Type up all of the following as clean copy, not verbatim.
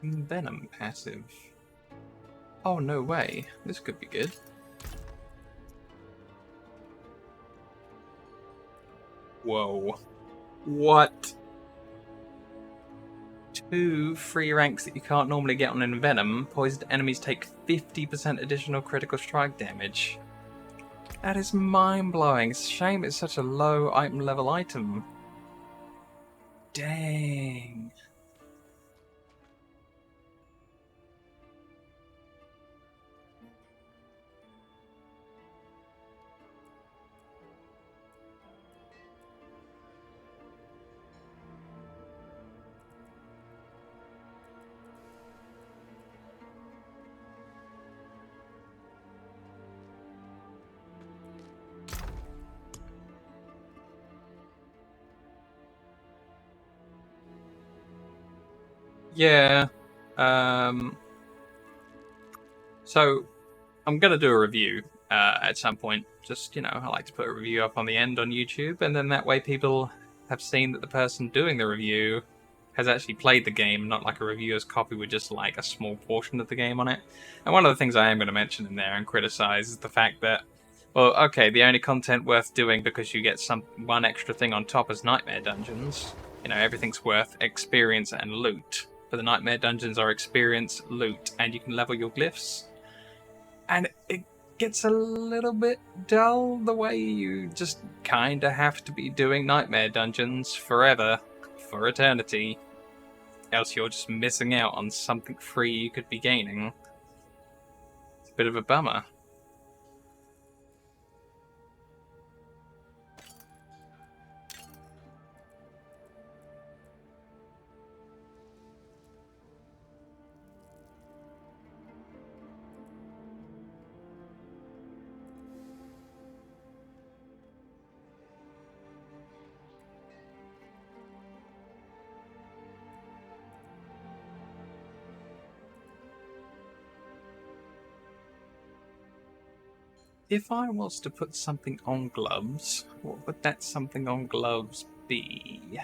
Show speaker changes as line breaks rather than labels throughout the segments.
Venom passive. Oh, no way. This could be good. Whoa. What? 2 free ranks that you can't normally get on Envenom. Poisoned enemies take 50% additional critical strike damage. That is mind-blowing. It's a shame it's such a low item level item. Dang. Yeah. So, I'm going to do a review at some point. Just, I like to put a review up on the end on YouTube, and then that way people have seen that the person doing the review has actually played the game, not like a reviewer's copy with just like a small portion of the game on it. And one of the things I am going to mention in there and criticize is the fact that, well, okay, the only content worth doing because you get one extra thing on top is Nightmare Dungeons. Everything's worth experience and loot. But the Nightmare Dungeons are experience, loot, and you can level your glyphs. And it gets a little bit dull the way you just kinda have to be doing Nightmare Dungeons forever, for eternity, else you're just missing out on something free you could be gaining. It's a bit of a bummer. If I was to put something on gloves, what would that something on gloves be?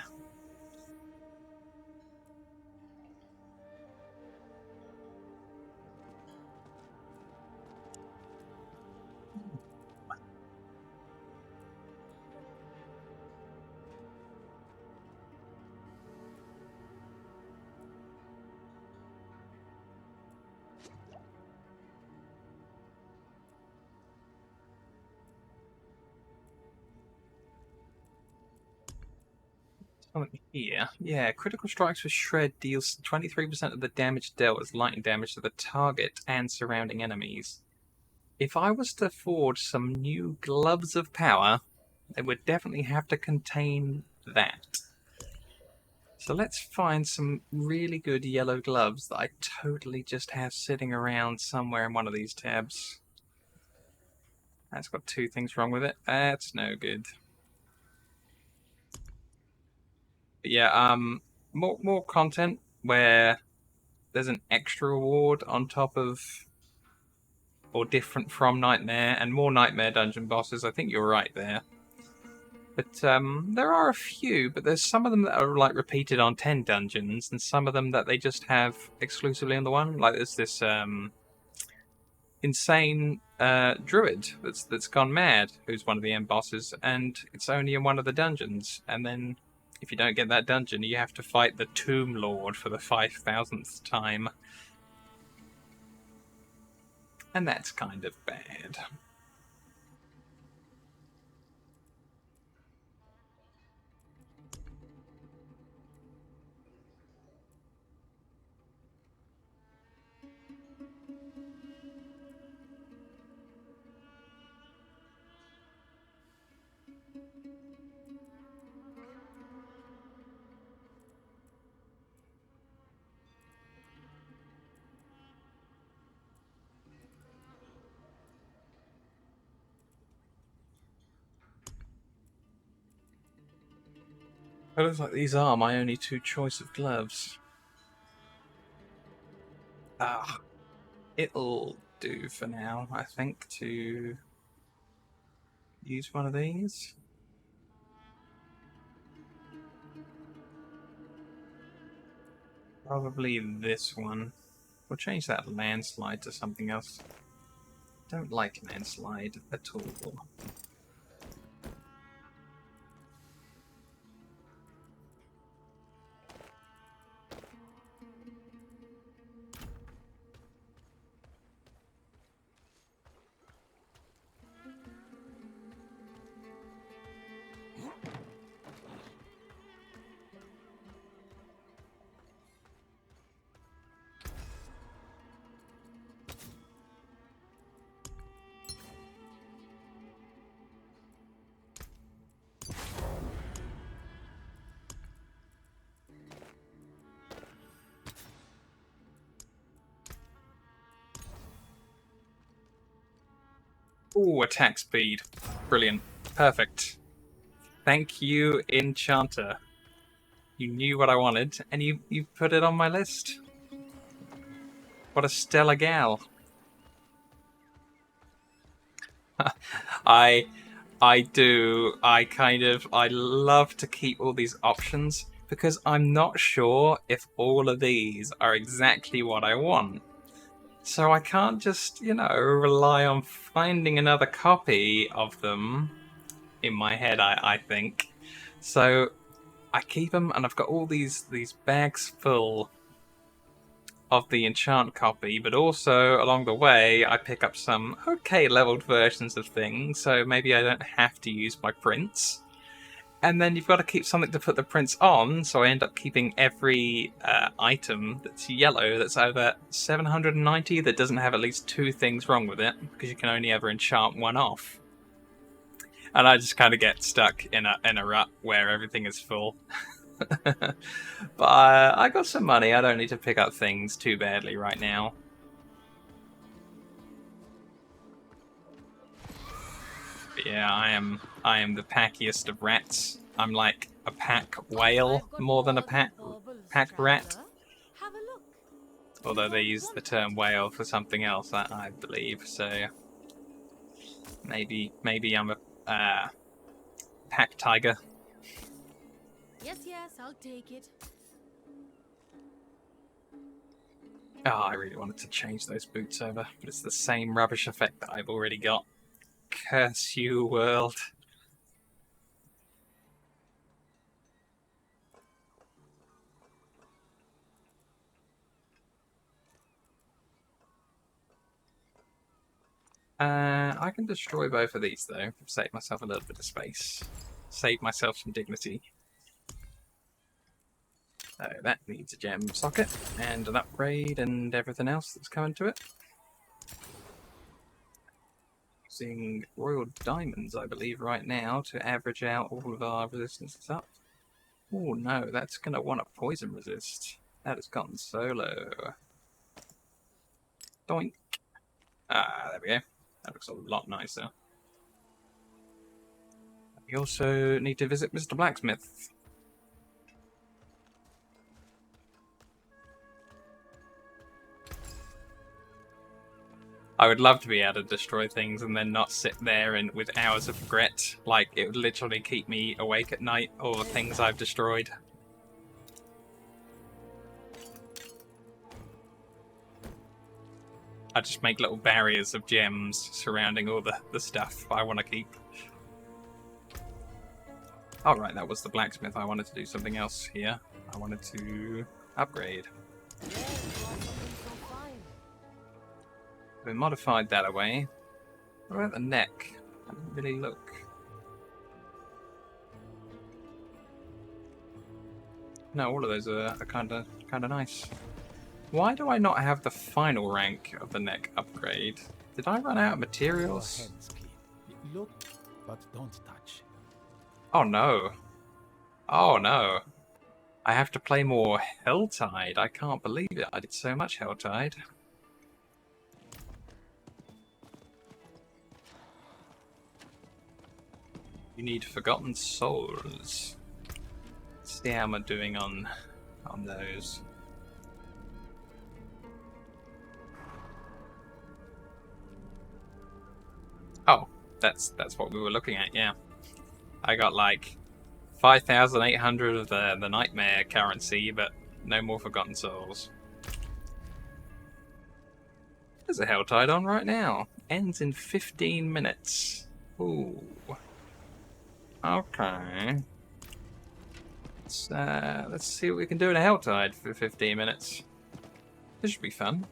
Something here. Yeah, critical strikes with Shred deals 23% of the damage dealt as lightning damage to the target and surrounding enemies. If I was to forge some new gloves of power, they would definitely have to contain that. So let's find some really good yellow gloves that I totally just have sitting around somewhere in one of these tabs. That's got 2 things wrong with it. That's no good. But yeah, more content where there's an extra reward on top of or different from Nightmare, and more Nightmare dungeon bosses. I think you're right there. But there are a few, but there's some of them that are like repeated on 10 dungeons, and some of them that they just have exclusively on the one. Like there's this insane druid that's gone mad, who's one of the end bosses, and it's only in one of the dungeons. And then if you don't get that dungeon, you have to fight the Tomb Lord for the 5,000th time. And that's kind of bad. It looks like these are my only 2 choice of gloves. It'll do for now, I think, to use one of these. Probably this one. We'll change that landslide to something else. Don't like landslide at all. Ooh, attack speed. Brilliant. Perfect. Thank you, Enchanter. You knew what I wanted, and you put it on my list. What a stellar gal. I love to keep all these options because I'm not sure if all of these are exactly what I want. So I can't just, rely on finding another copy of them in my head, I think. So I keep them, and I've got all these bags full of the enchant copy, but also along the way I pick up some okay leveled versions of things, so maybe I don't have to use my prints. And then you've got to keep something to put the prints on, so I end up keeping every item that's yellow that's over 790 that doesn't have at least 2 things wrong with it, because you can only ever enchant one off. And I just kind of get stuck in a rut where everything is full. But I got some money, I don't need to pick up things too badly right now. But yeah, I am the packiest of rats. I'm like a pack whale more than a pack rat. Although they use the term whale for something else, I believe. So maybe I'm a pack tiger.
Yes, I'll take it.
Oh, I really wanted to change those boots over, but it's the same rubbish effect that I've already got. Curse you, world. I can destroy both of these, though. Save myself a little bit of space. Save myself some dignity. So that needs a gem socket, and an upgrade, and everything else that's coming to it. Using royal diamonds, I believe, right now to average out all of our resistances up. Oh no, that's going to want a poison resist. That has gotten so low. Doink. Ah, there we go. That looks a lot nicer. We also need to visit Mr. Blacksmith. I would love to be able to destroy things and then not sit there and with hours of regret. Like, it would literally keep me awake at night, or things I've destroyed. I just make little barriers of gems surrounding all the stuff I want to keep. Oh, right, that was the blacksmith. I wanted to do something else here. I wanted to upgrade. We modified that away. What about the neck? I didn't really look. No, all of those are kind of nice. Why do I not have the final rank of the neck upgrade? Did I run out of materials?
Look, but don't touch.
Oh no. Oh no. I have to play more Helltide. I can't believe it. I did so much Helltide. You need Forgotten Souls. Let's see how I'm doing on those. Oh, that's what we were looking at, yeah. I got like 5,800 of the nightmare currency, but No more Forgotten Souls. There's a Helltide on right now. Ends in 15 minutes. Ooh. Okay. Let's see what we can do in a Helltide for 15 minutes. This should be fun.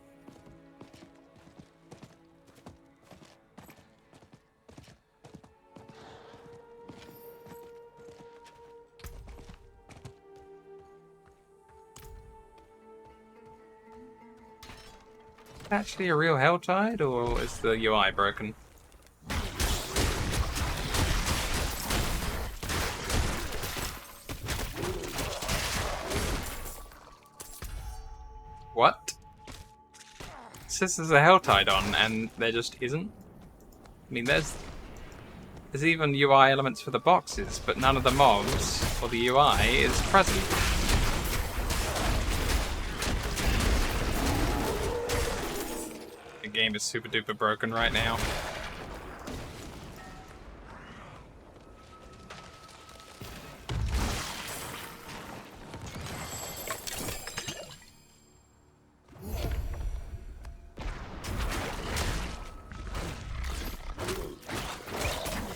Actually a real Helltide, or is the UI broken? What? It says there's a Helltide on, and there just isn't? I mean, there's even UI elements for the boxes, but none of the mobs or the UI is present. The game is super duper broken right now.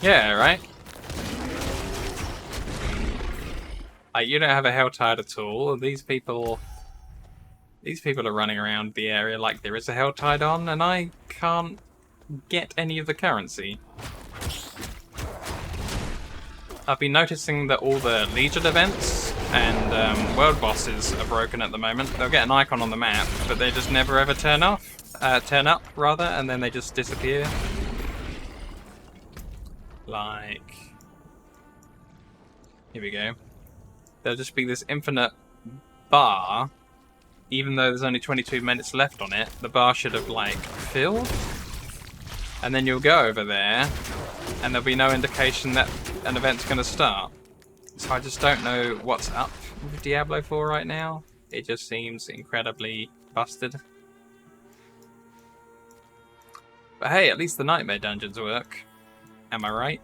Yeah, right? Like, you don't have a Helltide at all. These people are running around the area like there is a Helltide on, and I can't get any of the currency. I've been noticing that all the Legion events and world bosses are broken at the moment. They'll get an icon on the map, but they just never ever turn up, and then they just disappear. Like, here we go. There'll just be this infinite bar. Even though there's only 22 minutes left on it, the bar should have, like, filled. And then you'll go over there, and there'll be no indication that an event's going to start. So I just don't know what's up with Diablo 4 right now. It just seems incredibly busted. But hey, at least the Nightmare dungeons work. Am I right?